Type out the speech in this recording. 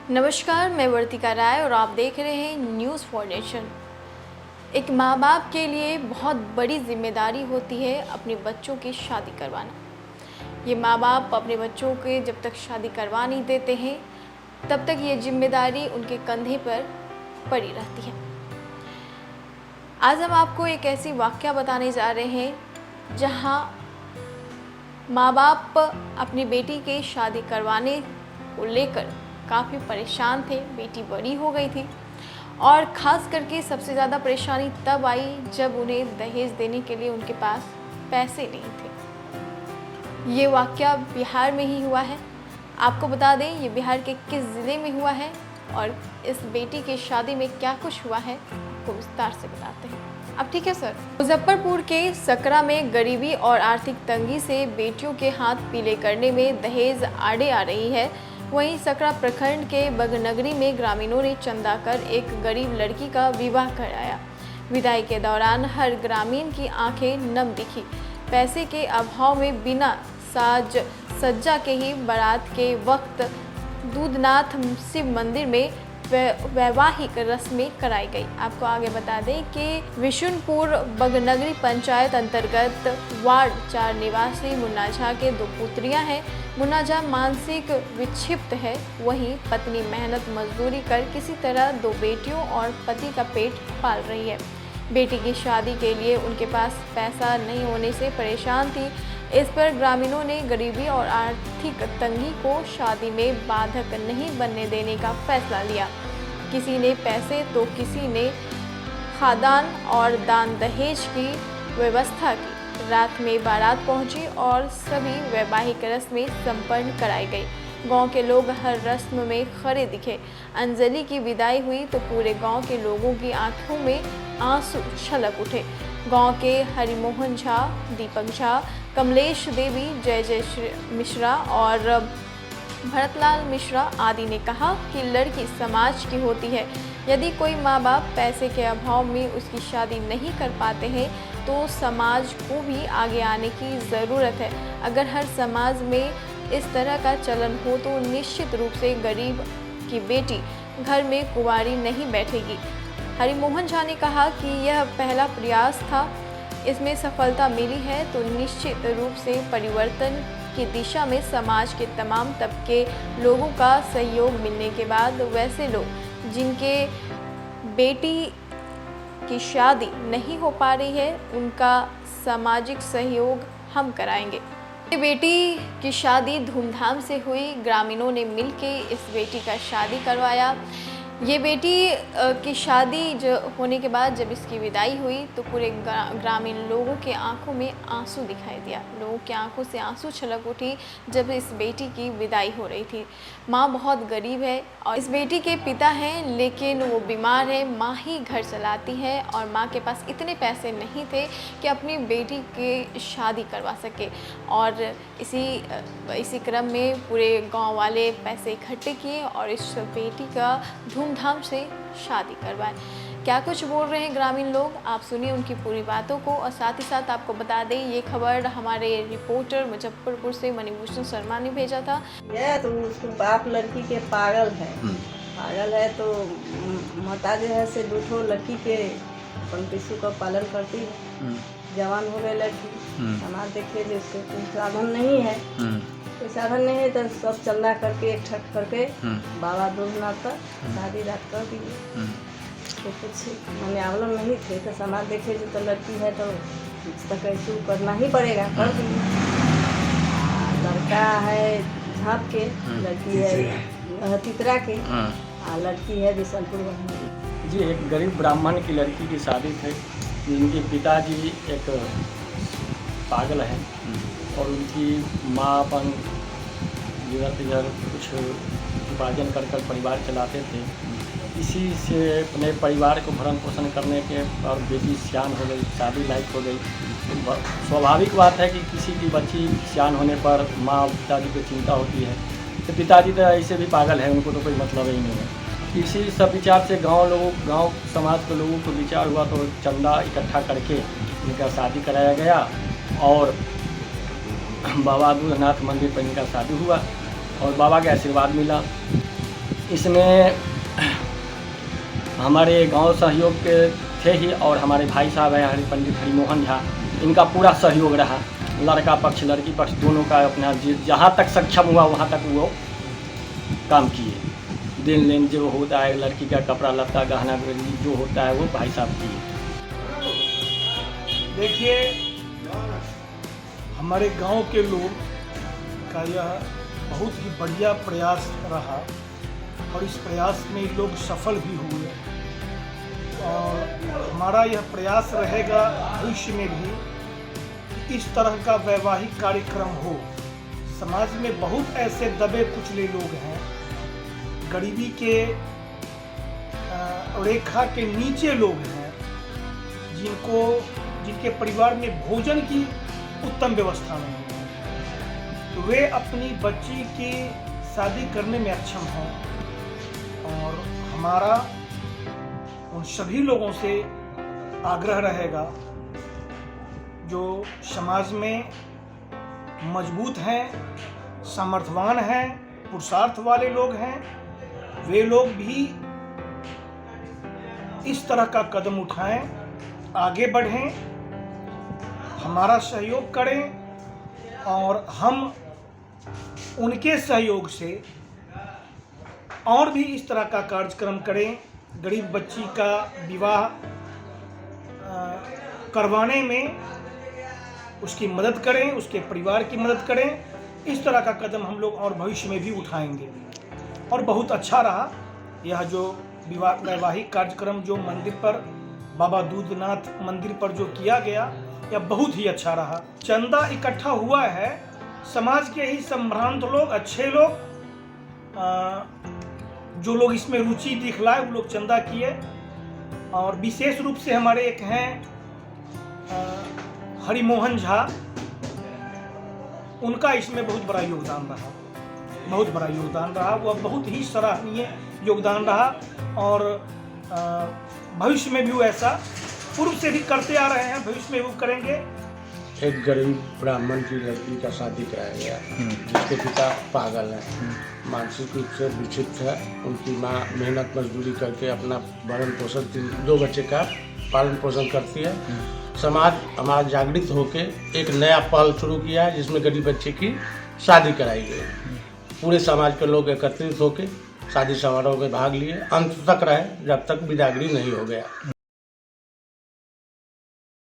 नमस्कार, मैं वर्तिका राय और आप देख रहे हैं न्यूज़ फॉर नेशन। एक माँ बाप के लिए बहुत बड़ी जिम्मेदारी होती है अपने बच्चों की शादी करवाना। ये माँ बाप अपने बच्चों के जब तक शादी करवा नहीं देते हैं तब तक ये जिम्मेदारी उनके कंधे पर पड़ी रहती है। आज हम आपको एक ऐसी वाक़या बताने जा रहे हैं जहाँ माँ बाप अपनी बेटी के शादी करवाने को लेकर काफ़ी परेशान थे। बेटी बड़ी हो गई थी और ख़ास करके सबसे ज़्यादा परेशानी तब आई जब उन्हें दहेज देने के लिए उनके पास पैसे नहीं थे। ये वाक़या बिहार में ही हुआ है। आपको बता दें ये बिहार के किस ज़िले में हुआ है और इस बेटी की शादी में क्या कुछ हुआ है आपको विस्तार से बताते हैं। अब ठीक है सर। मुजफ्फरपुर के सकरा में गरीबी और आर्थिक तंगी से बेटियों के हाथ पीले करने में दहेज आड़े आ रही है। वहीं सकरा प्रखंड के बगनगरी में ग्रामीणों ने चंदा कर एक गरीब लड़की का विवाह कराया। विदाई के दौरान हर ग्रामीण की आंखें नम दिखी। पैसे के अभाव में बिना साज सज्जा के ही बारात के वक्त दूधनाथ शिव मंदिर में वैवाहिक रस्में कराई गई। आपको आगे बता दें कि विशुनपुर बगनगरी पंचायत अंतर्गत वार्ड 4 निवासी मुन्ना झा के 2 पुत्रियां हैं। मुन्ना झा मानसिक विक्षिप्त है, वहीं पत्नी मेहनत मजदूरी कर किसी तरह 2 बेटियों और पति का पेट पाल रही है। बेटी की शादी के लिए उनके पास पैसा नहीं होने से परेशान थी। इस पर ग्रामीणों ने गरीबी और आर्थिक तंगी को शादी में बाधक नहीं बनने देने का फैसला लिया। किसी ने पैसे तो किसी ने खादान और दान दहेज की व्यवस्था की। रात में बारात पहुंची और सभी वैवाहिक रस्में संपन्न कराई गई। गांव के लोग हर रस्म में खड़े दिखे। अंजलि की विदाई हुई तो पूरे गांव के लोगों की आंखों में आंसू छलक उठे। गांव के हरिमोहन झा, दीपक झा, कमलेश देवी, जय मिश्रा और भरतलाल मिश्रा आदि ने कहा कि लड़की समाज की होती है। यदि कोई माँ बाप पैसे के अभाव में उसकी शादी नहीं कर पाते हैं तो समाज को भी आगे आने की ज़रूरत है। अगर हर समाज में इस तरह का चलन हो तो निश्चित रूप से गरीब की बेटी घर में कुंवारी नहीं बैठेगी। हरिमोहन झा ने कहा कि यह पहला प्रयास था, इसमें सफलता मिली है तो निश्चित रूप से परिवर्तन की दिशा में समाज के तमाम तबके लोगों का सहयोग मिलने के बाद वैसे लोग जिनके बेटी की शादी नहीं हो पा रही है उनका सामाजिक सहयोग हम कराएंगे। बेटी की शादी धूमधाम से हुई। ग्रामीणों ने मिलकर इस बेटी का शादी करवाया। ये बेटी की शादी जो होने के बाद जब इसकी विदाई हुई तो पूरे ग्रामीण लोगों के आंखों में आंसू दिखाई दिया। लोगों की आंखों से आंसू छलक उठी जब इस बेटी की विदाई हो रही थी। माँ बहुत गरीब है और इस बेटी के पिता हैं लेकिन वो बीमार है। माँ ही घर चलाती है और माँ के पास इतने पैसे नहीं थे कि अपनी बेटी की शादी करवा सके और इसी क्रम में पूरे गांव वाले पैसे इकट्ठे किए और इस बेटी का धूमधाम से शादी करवाए। क्या कुछ बोल रहे हैं ग्रामीण लोग, आप सुनिए उनकी पूरी बातों को। और साथ ही साथ आपको बता दें ये खबर हमारे रिपोर्टर मुजफ्फरपुर से मणिभूषण शर्मा ने भेजा था। यह तो उसके बाप लड़की के पागल है तो माता जो है से 2 लड़की के अपन पिसू का पालन करती है। जवान हो गए लड़की, समाज देखे जिसको कोई साधन नहीं है, कोई साधन नहीं है तो सब चंदा करके इकट्ठा करके बाबा दूधनाथ का शादी रात कर दी। तो कुछ मैंने आवलन नहीं थे तो समाज देखे जो तो लड़की है तो कैसे करना ही पड़ेगा, कर दी। लड़का है झाँप के, लड़की है तितरा के, लड़की है बिशनपुर जी। एक गरीब ब्राह्मण की लड़की की शादी थी जिनके पिताजी एक पागल हैं और उनकी माँ अपन इधर कुछ उपार्जन कर परिवार चलाते थे। इसी से अपने परिवार को भरण पोषण करने के और बेटी सियान हो गई, शादी लायक हो गई। तो स्वाभाविक बात है कि किसी की बच्ची सियान होने पर माँ पिताजी को चिंता होती है। तो पिताजी तो ऐसे भी पागल है, उनको तो कोई मतलब ही नहीं है। इसी सब विचार से गांव समाज के लोगों को विचार हुआ तो चंदा इकट्ठा करके इनका शादी कराया गया और बाबा दूधनाथ मंदिर पर इनका शादी हुआ और बाबा का आशीर्वाद मिला। इसमें हमारे गांव सहयोग के थे ही, और हमारे भाई साहब हैं पंडित हरिमोहन झा, इनका पूरा सहयोग रहा। लड़का पक्ष लड़की पक्ष दोनों का अपना जहाँ तक सक्षम हुआ वहाँ तक वो काम किए। देन लेन जो होता है, लड़की का कपड़ा लत्ता गहना जो होता है वो भाई साहब किए। देखिए, हमारे गांव के लोग का यह बहुत ही बढ़िया प्रयास रहा और इस प्रयास में लोग सफल भी हुए, और हमारा यह प्रयास रहेगा भविष्य में भी इस तरह का वैवाहिक कार्यक्रम हो। समाज में बहुत ऐसे दबे कुचले लोग हैं, गरीबी के रेखा के नीचे लोग हैं, जिनके परिवार में भोजन की उत्तम व्यवस्था नहीं है, तो वे अपनी बच्ची की शादी करने में अक्षम हैं। और हमारा उन सभी लोगों से आग्रह रहेगा जो समाज में मजबूत हैं, सामर्थ्यवान हैं, पुरुषार्थ वाले लोग हैं, वे लोग भी इस तरह का कदम उठाएं, आगे बढ़ें, हमारा सहयोग करें और हम उनके सहयोग से और भी इस तरह का कार्यक्रम करें। गरीब बच्ची का विवाह करवाने में उसकी मदद करें, उसके परिवार की मदद करें। इस तरह का कदम हम लोग और भविष्य में भी उठाएंगे। और बहुत अच्छा रहा यह जो वैवाहिक कार्यक्रम जो मंदिर पर, बाबा दूधनाथ मंदिर पर जो किया गया, यह बहुत ही अच्छा रहा। चंदा इकट्ठा हुआ है, समाज के ही संभ्रांत लोग, अच्छे लोग, जो लोग इसमें रुचि दिखलाए वो लोग चंदा किए। और विशेष रूप से हमारे एक हैं हरिमोहन झा, उनका इसमें बहुत बड़ा योगदान रहा, बहुत बड़ा योगदान रहा। वह बहुत ही सराहनीय योगदान रहा और भविष्य में भी वो ऐसा पूर्व से भी करते आ रहे हैं, भविष्य में वो करेंगे। एक गरीब ब्राह्मण की लड़की का शादी कराया गया, जिसके पिता पागल हैं, मानसिक रूप से विक्षिप्त है। उनकी माँ मेहनत मजदूरी करके अपना भरण पोषण, 2 बच्चे का पालन पोषण करती है। समाज हमारा जागृत होके एक नया पहल शुरू किया है, जिसमें गरीब बच्चे की शादी कराई गई। पूरे समाज के लोग एकत्रित होके शादी समारोह में भाग लिए, अंत तक रहे जब तक बिदागरी नहीं हो गया।